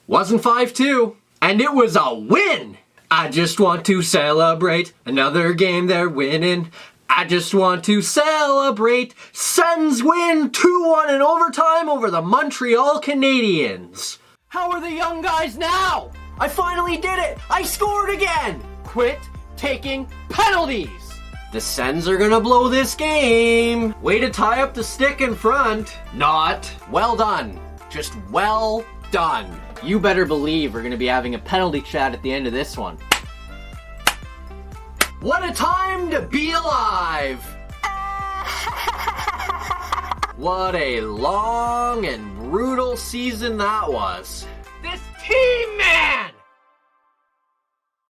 Wasn't 5-2. And it was a win! I just want to celebrate another game they're winning. I just want to celebrate. Sens win 2-1 in overtime over the Montreal Canadiens. How are the young guys now? I finally did it! I scored again! Quit taking penalties! The Sens are gonna blow this game. Way to tie up the stick in front. Not. Well done. Just well done. You better believe we're gonna be having a penalty chat at the end of this one. What a time to be alive! What a long and brutal season that was. This team, man!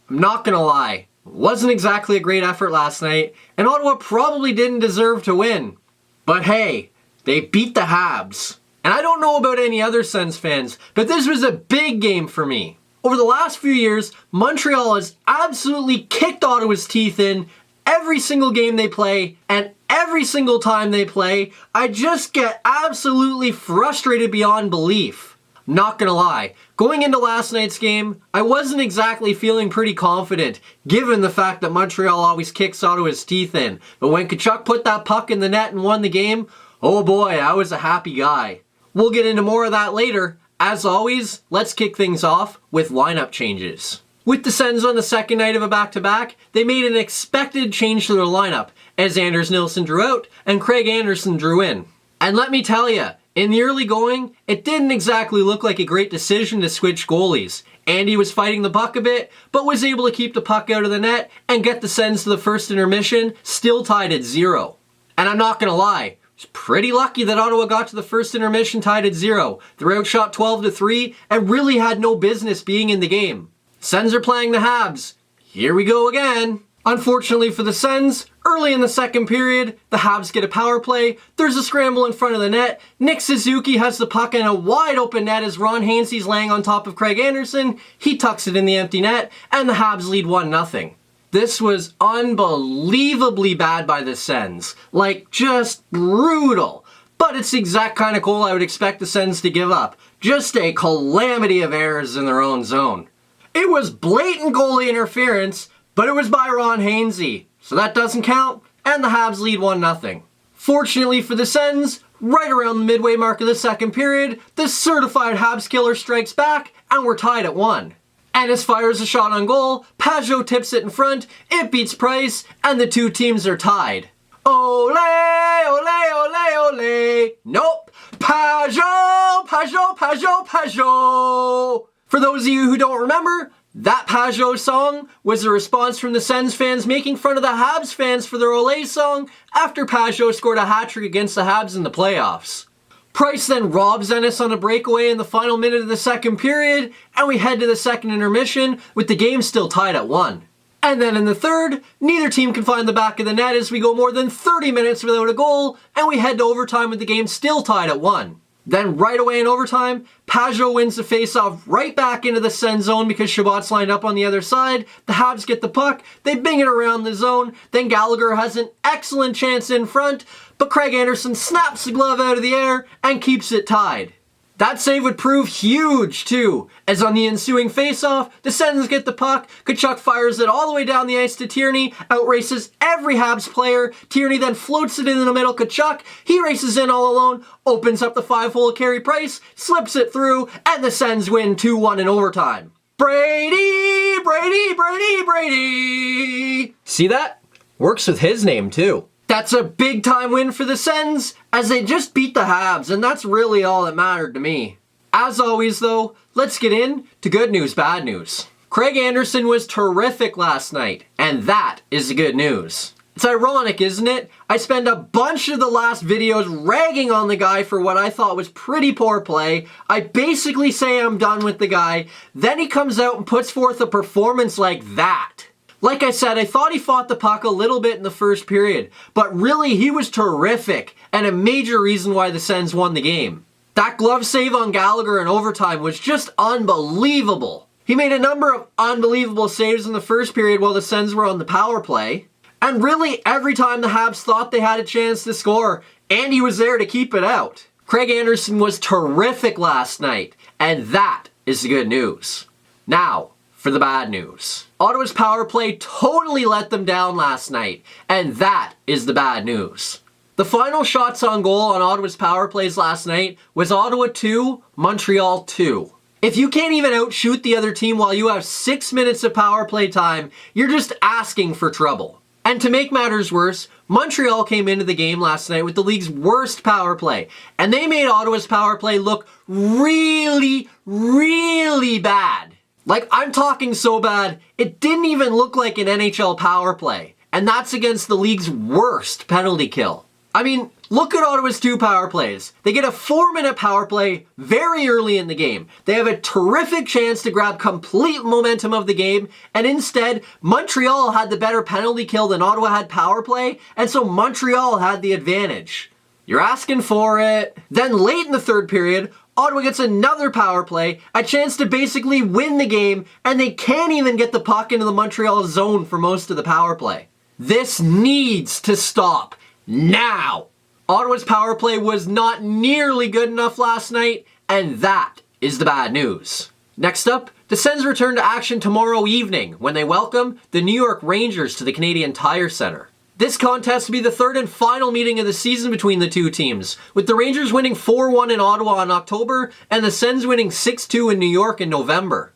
I'm not gonna lie. It wasn't exactly a great effort last night, and Ottawa probably didn't deserve to win. But hey, they beat the Habs. And I don't know about any other Sens fans, but this was a big game for me. Over the last few years, Montreal has absolutely kicked Ottawa's teeth in every single game they play, and every single time they play, I just get absolutely frustrated beyond belief. Not gonna lie, going into last night's game, I wasn't exactly feeling pretty confident, given the fact that Montreal always kicks Ottawa's teeth in. But when Kachuk put that puck in the net and won the game, oh boy, I was a happy guy. We'll get into more of that later. As always, let's kick things off with lineup changes. With the Sens on the second night of a back-to-back, they made an expected change to their lineup, as Anders Nilsson drew out and Craig Anderson drew in. And let me tell you, in the early going, it didn't exactly look like a great decision to switch goalies. Andy was fighting the puck a bit, but was able to keep the puck out of the net and get the Sens to the first intermission, still tied at 0. And I'm not gonna lie, it's pretty lucky that Ottawa got to the first intermission tied at 0. They were outshot 12-3 and really had no business being in the game. Sens are playing the Habs. Here we go again. Unfortunately for the Sens, early in the second period, the Habs get a power play. There's a scramble in front of the net. Nick Suzuki has the puck in a wide open net as Ron Hainsey's laying on top of Craig Anderson. He tucks it in the empty net, and the Habs lead 1-0. This was unbelievably bad by the Sens. Like, just brutal. But it's the exact kind of goal I would expect the Sens to give up. Just a calamity of errors in their own zone. It was blatant goalie interference, but it was by Ron Hainsey, so that doesn't count, and the Habs lead 1-0. Fortunately for the Sens, right around the midway mark of the second period, the certified Habs killer strikes back, and we're tied at 1. Ennis fires a shot on goal, Pageau tips it in front, it beats Price, and the two teams are tied. Ole, ole, ole, ole. Nope. Pageau, Pageau, Pageau, Pageau. For those of you who don't remember, that Pageau song was a response from the Sens fans making fun of the Habs fans for their Ole song after Pageau scored a hat-trick against the Habs in the playoffs. Price then robs Ennis on a breakaway in the final minute of the second period, and we head to the second intermission with the game still tied at 1. And then in the third, neither team can find the back of the net as we go more than 30 minutes without a goal, and we head to overtime with the game still tied at 1. Then right away in overtime, Pageau wins the faceoff right back into the Sens zone because Shabbat's lined up on the other side. The Habs get the puck, they bing it around the zone, then Gallagher has an excellent chance in front, but Craig Anderson snaps the glove out of the air and keeps it tied. That save would prove huge too, as on the ensuing faceoff, the Sens get the puck, Kachuk fires it all the way down the ice to Tierney, outraces every Habs player, Tierney then floats it in the middle, Kachuk, he races in all alone, opens up the 5-hole Carey Price, slips it through, and the Sens win 2-1 in overtime. Brady, Brady, Brady, Brady! See that? Works with his name too. That's a big time win for the Sens, as they just beat the Habs, and that's really all that mattered to me. As always though, let's get in to good news, bad news. Craig Anderson was terrific last night, and that is the good news. It's ironic, isn't it? I spent a bunch of the last videos ragging on the guy for what I thought was pretty poor play. I basically say I'm done with the guy, then he comes out and puts forth a performance like that. Like I said, I thought he fought the puck a little bit in the first period, but really he was terrific and a major reason why the Sens won the game. That glove save on Gallagher in overtime was just unbelievable. He made a number of unbelievable saves in the first period while the Sens were on the power play. And really every time the Habs thought they had a chance to score, Andy was there to keep it out. Craig Anderson was terrific last night, and that is the good news. Now, for the bad news. Ottawa's power play totally let them down last night, and that is the bad news. The final shots on goal on Ottawa's power plays last night was Ottawa 2, Montreal 2. If you can't even outshoot the other team while you have 6 minutes of power play time, you're just asking for trouble. And to make matters worse, Montreal came into the game last night with the league's worst power play, and they made Ottawa's power play look really, really bad. Like, I'm talking so bad, it didn't even look like an NHL power play, and that's against the league's worst penalty kill. I mean, look at Ottawa's 2 power plays. They get a 4-minute power play very early in the game. They have a terrific chance to grab complete momentum of the game, and instead, Montreal had the better penalty kill than Ottawa had power play, and so Montreal had the advantage. You're asking for it. Then late in the third period, Ottawa gets another power play, a chance to basically win the game, and they can't even get the puck into the Montreal zone for most of the power play. This needs to stop. Now! Ottawa's power play was not nearly good enough last night, and that is the bad news. Next up, the Sens return to action tomorrow evening when they welcome the New York Rangers to the Canadian Tire Center. This contest will be the third and final meeting of the season between the two teams, with the Rangers winning 4-1 in Ottawa in October and the Sens winning 6-2 in New York in November.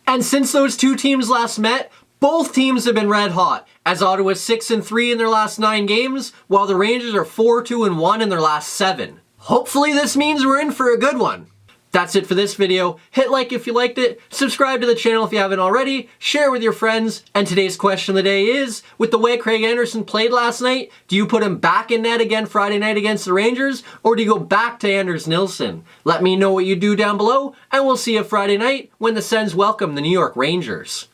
And since those two teams last met, both teams have been red hot, as Ottawa's 6-3 in their last 9 games, while the Rangers are 4-2-1 in their last 7. Hopefully this means we're in for a good one. That's it for this video. Hit like if you liked it, subscribe to the channel if you haven't already, share with your friends, and today's question of the day is, with the way Craig Anderson played last night, do you put him back in net again Friday night against the Rangers, or do you go back to Anders Nilsson? Let me know what you do down below, and we'll see you Friday night when the Sens welcome the New York Rangers.